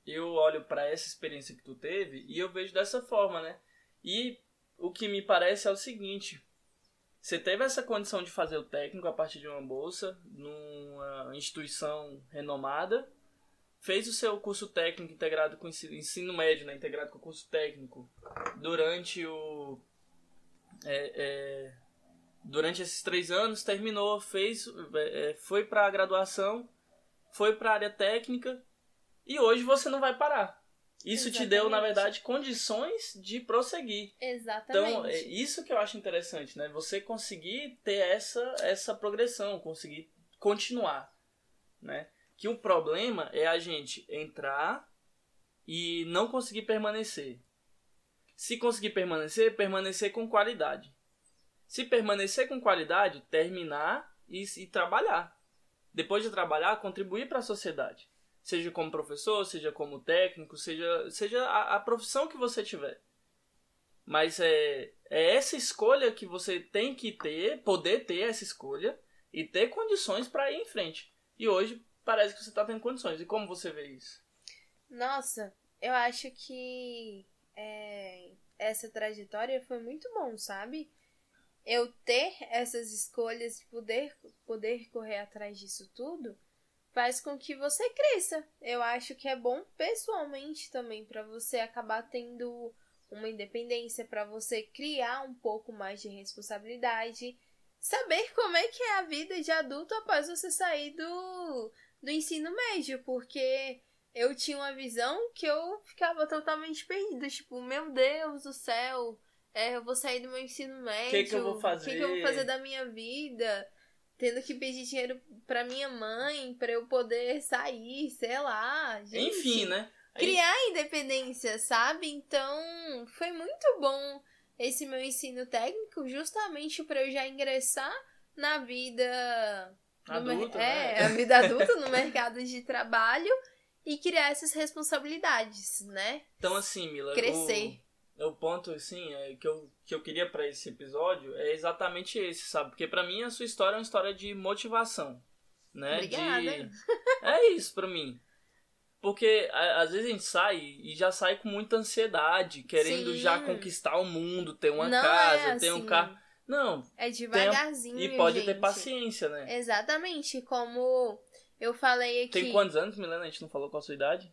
eu olho pra essa experiência que tu teve e eu vejo dessa forma, né? E o que me parece é o seguinte: você teve essa condição de fazer o técnico a partir de uma bolsa, numa instituição renomada, fez o seu curso técnico integrado com ensino médio, né, integrado com o curso técnico, durante durante esses 3 anos, terminou, foi para a graduação, foi para a área técnica, e hoje você não vai parar. Isso te deu, na verdade, condições de prosseguir. Exatamente. Então, é isso que eu acho interessante, né? Você conseguir ter essa progressão, conseguir continuar, né? Que o problema é a gente entrar e não conseguir permanecer. Se conseguir permanecer com qualidade. Se permanecer com qualidade, terminar e trabalhar. Depois de trabalhar, contribuir para a sociedade. Seja como professor, seja como técnico, seja a profissão que você tiver. Mas é essa escolha que você tem que ter, poder ter essa escolha e ter condições para ir em frente. E hoje parece que você está tendo condições. E como você vê isso? Nossa, eu acho que essa trajetória foi muito bom, sabe? Eu ter essas escolhas e poder correr atrás disso tudo faz com que você cresça. Eu acho que é bom pessoalmente também para você acabar tendo uma independência, para você criar um pouco mais de responsabilidade, saber como é que é a vida de adulto após você sair do ensino médio, porque eu tinha uma visão que eu ficava totalmente perdida, tipo, meu Deus do céu, eu vou sair do meu ensino médio, o que eu vou fazer? O que eu vou fazer da minha vida? Tendo que pedir dinheiro pra minha mãe, pra eu poder sair, sei lá. Gente, enfim, né? Criar independência, sabe? Então, foi muito bom esse meu ensino técnico, justamente pra eu já ingressar na vida adulta, né? a vida adulta no mercado de trabalho e criar essas responsabilidades, né? Então, assim, Mila, crescer. o ponto, assim, que eu queria pra esse episódio é exatamente esse, sabe? Porque pra mim a sua história é uma história de motivação, né? Obrigada. É isso pra mim. Porque às vezes a gente sai e já sai com muita ansiedade, querendo já Sim. conquistar o mundo, ter uma Não casa, é ter um assim. carro. Não. É devagarzinho, E pode ter gente. paciência, né? Exatamente, como eu falei aqui. Tem quantos anos, Milena? A gente não falou qual a sua idade?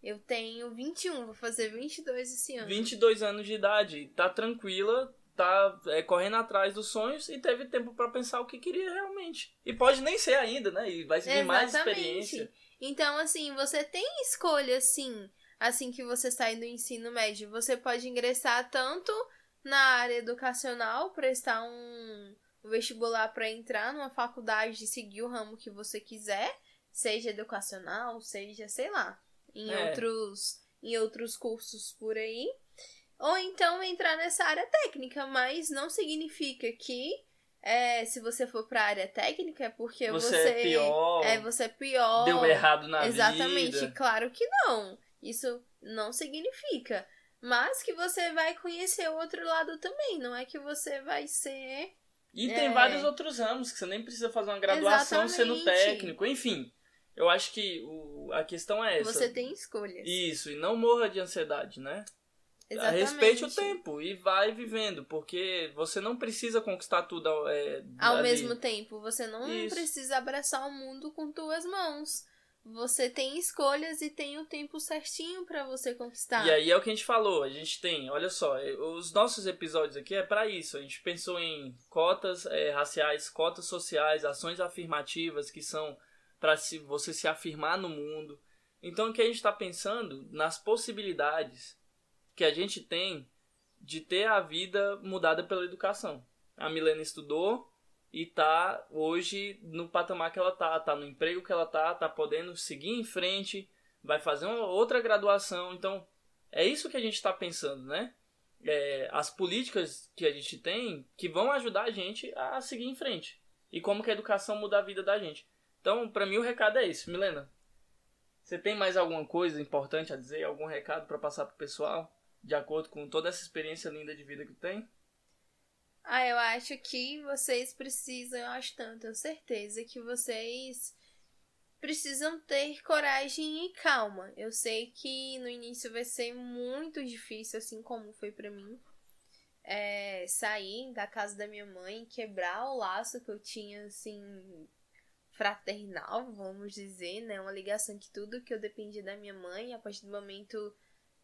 Eu tenho 21, vou fazer 22 esse ano. 22 anos de idade. Tá tranquila, tá correndo atrás dos sonhos e teve tempo pra pensar o que queria realmente. E pode nem ser ainda, né? E vai seguir mais experiência. Então, assim, você tem escolha, sim, assim que você sai do ensino médio. Você pode ingressar tanto na área educacional, prestar um vestibular para entrar numa faculdade e seguir o ramo que você quiser, seja educacional, seja, sei lá, em outros cursos por aí. Ou então entrar nessa área técnica, mas não significa que se você for pra área técnica é porque você é pior. Você é pior. Deu errado na vida. Exatamente, claro que não. Isso não significa. Mas que você vai conhecer o outro lado também. Não é que você vai ser... E tem vários outros ramos que você nem precisa fazer uma graduação sendo técnico. Enfim, eu acho que a questão é essa. Você tem escolhas. Isso, e não morra de ansiedade, né? Exatamente. Respeite o tempo e vai vivendo, porque você não precisa conquistar tudo ao mesmo tempo. Você não Isso. precisa abraçar o mundo com tuas mãos. Você tem escolhas e tem o tempo certinho pra você conquistar. E aí é o que a gente falou, a gente tem, olha só, os nossos episódios aqui é pra isso. A gente pensou em cotas raciais, cotas sociais, ações afirmativas que são pra você se afirmar no mundo. Então o que a gente tá pensando nas possibilidades que a gente tem de ter a vida mudada pela educação. A Milena estudou e tá hoje no patamar que ela tá no emprego que ela tá podendo seguir em frente, vai fazer uma outra graduação. Então, é isso que a gente tá pensando, né? As políticas que a gente tem que vão ajudar a gente a seguir em frente. E como que a educação muda a vida da gente. Então, pra mim o recado é esse. Milena, você tem mais alguma coisa importante a dizer? Algum recado pra passar pro pessoal? De acordo com toda essa experiência linda de vida que tem? Eu acho que vocês precisam, eu acho tanto, tenho certeza que vocês precisam ter coragem e calma. Eu sei que no início vai ser muito difícil, assim como foi pra mim, sair da casa da minha mãe, quebrar o laço que eu tinha, assim, fraternal, vamos dizer, né? Uma ligação que tudo que eu dependia da minha mãe, a partir do momento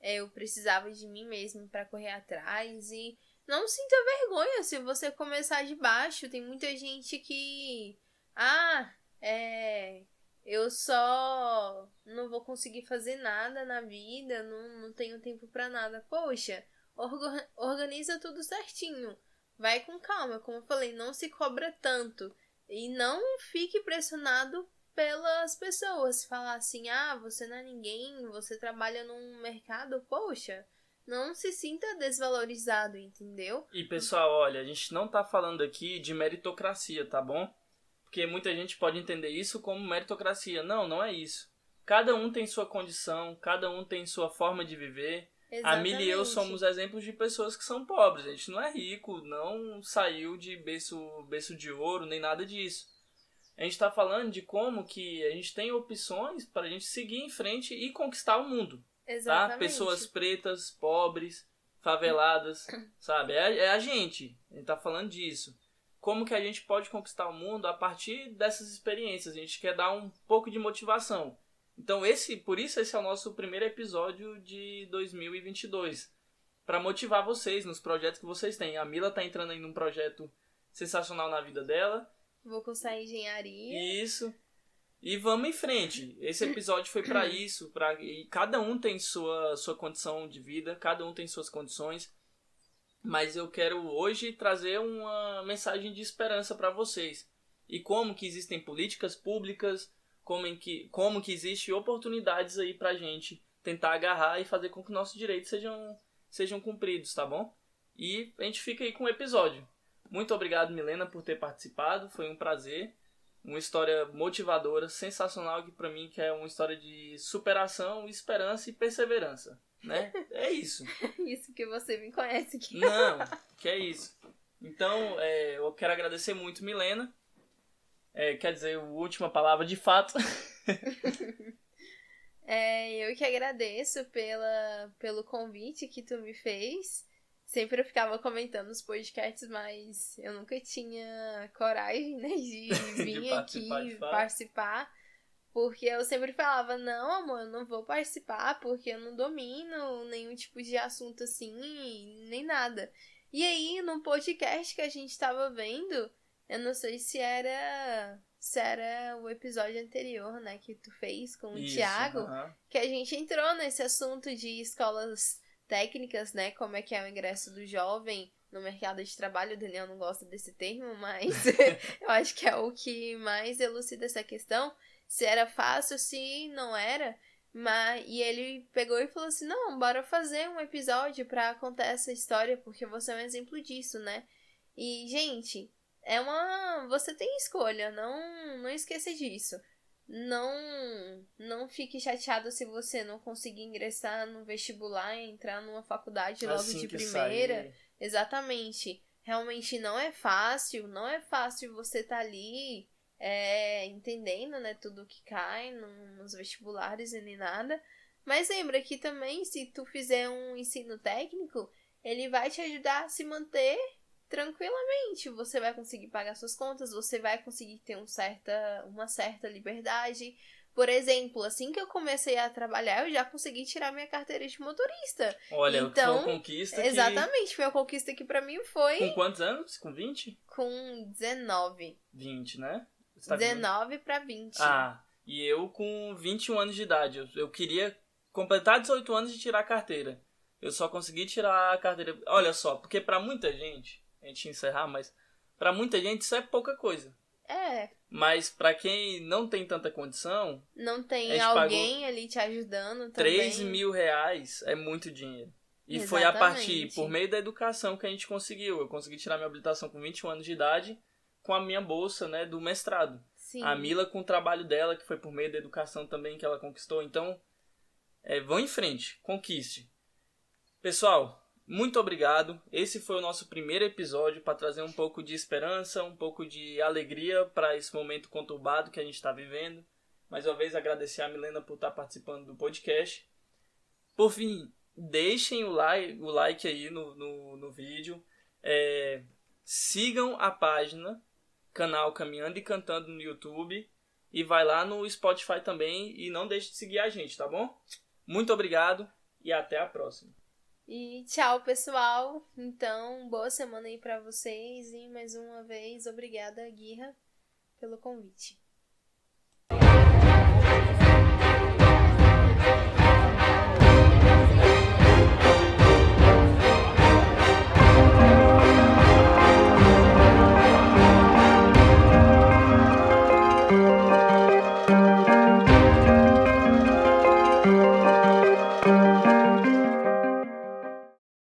eu precisava de mim mesma pra correr atrás. E não sinta vergonha se você começar de baixo. Tem muita gente que eu só não vou conseguir fazer nada na vida, não tenho tempo pra nada. Poxa, organiza tudo certinho, vai com calma, como eu falei, não se cobra tanto e não fique pressionado pelas pessoas, falar assim, você não é ninguém, você trabalha num mercado, poxa, não se sinta desvalorizado, entendeu? E pessoal, olha, a gente não tá falando aqui de meritocracia, tá bom? Porque muita gente pode entender isso como meritocracia. Não, não é isso. Cada um tem sua condição, cada um tem sua forma de viver. Exatamente. A Mili e eu somos exemplos de pessoas que são pobres. A gente não é rico, não saiu de berço de ouro, nem nada disso. A gente tá falando de como que a gente tem opções para a gente seguir em frente e conquistar o mundo. Exatamente. Tá? Pessoas pretas, pobres, faveladas, sabe? É a gente tá falando disso. Como que a gente pode conquistar o mundo a partir dessas experiências. A gente quer dar um pouco de motivação. Então por isso esse é o nosso primeiro episódio de 2022. Para motivar vocês nos projetos que vocês têm. A Mila tá entrando aí num projeto sensacional na vida dela. Vou cursar engenharia. Isso. E vamos em frente. Esse episódio foi para isso. E cada um tem sua condição de vida. Cada um tem suas condições. Mas eu quero hoje trazer uma mensagem de esperança para vocês. E como que existem políticas públicas, como que existem oportunidades aí pra gente tentar agarrar e fazer com que nossos direitos sejam cumpridos, tá bom? E a gente fica aí com o episódio. Muito obrigado, Milena, por ter participado. Foi um prazer. Uma história motivadora, sensacional, que pra mim que é uma história de superação, esperança e perseverança. né? É isso. Isso que você me conhece aqui. Não, que é isso. Então, eu quero agradecer muito, Milena. Quer dizer, a última palavra de fato. Eu que agradeço pelo convite que tu me fez. Sempre eu ficava comentando nos podcasts, mas eu nunca tinha coragem, né, de vir aqui participar. Porque eu sempre falava, não, amor, eu não vou participar porque eu não domino nenhum tipo de assunto assim, nem nada. E aí, no podcast que a gente tava vendo, eu não sei se era o episódio anterior, né, que tu fez com o Thiago, que a gente entrou nesse assunto de escolas técnicas, né, como é que é o ingresso do jovem no mercado de trabalho. O Daniel não gosta desse termo, mas eu acho que é o que mais elucida essa questão. Se era fácil, se não era. E ele pegou e falou assim, não, bora fazer um episódio pra contar essa história, porque você é um exemplo disso, né? E, gente, você tem escolha, não esqueça disso. Não fique chateado se você não conseguir ingressar no vestibular e entrar numa faculdade logo assim de que primeira. Sair. Exatamente. Realmente não é fácil você tá ali entendendo, né, tudo que cai nos vestibulares e nem nada. Mas lembra que também, se tu fizer um ensino técnico, ele vai te ajudar a se manter tranquilamente. Você vai conseguir pagar suas contas, você vai conseguir ter uma certa liberdade. Por exemplo, assim que eu comecei a trabalhar, eu já consegui tirar minha carteira de motorista. Olha, então, foi uma conquista exatamente, foi uma conquista que pra mim foi... Com quantos anos? Com 20? Com 19. 20, né? 19 pra 20. E eu com 21 anos de idade. Eu queria completar 18 anos e tirar a carteira. Eu só consegui tirar a carteira... Olha só, porque pra muita gente... A gente encerrar, mas... Pra muita gente isso é pouca coisa. Mas pra quem não tem tanta condição... Não tem alguém ali te ajudando também. 3 mil reais é muito dinheiro. E exatamente. Foi a partir, por meio da educação, que a gente conseguiu. Eu consegui tirar minha habilitação com 21 anos de idade... com a minha bolsa, né, do mestrado. Sim. A Mila com o trabalho dela, que foi por meio da educação também que ela conquistou. Então, vão em frente, conquiste. Pessoal, muito obrigado. Esse foi o nosso primeiro episódio para trazer um pouco de esperança, um pouco de alegria para esse momento conturbado que a gente está vivendo. Mais uma vez, agradecer a Milena por estar participando do podcast. Por fim, deixem o like aí no vídeo. Sigam a página, canal Caminhando e Cantando no YouTube, e vai lá no Spotify também, e não deixe de seguir a gente, tá bom? Muito obrigado e até a próxima. E tchau, pessoal. Então, boa semana aí pra vocês, e mais uma vez, obrigada, Guirra, pelo convite.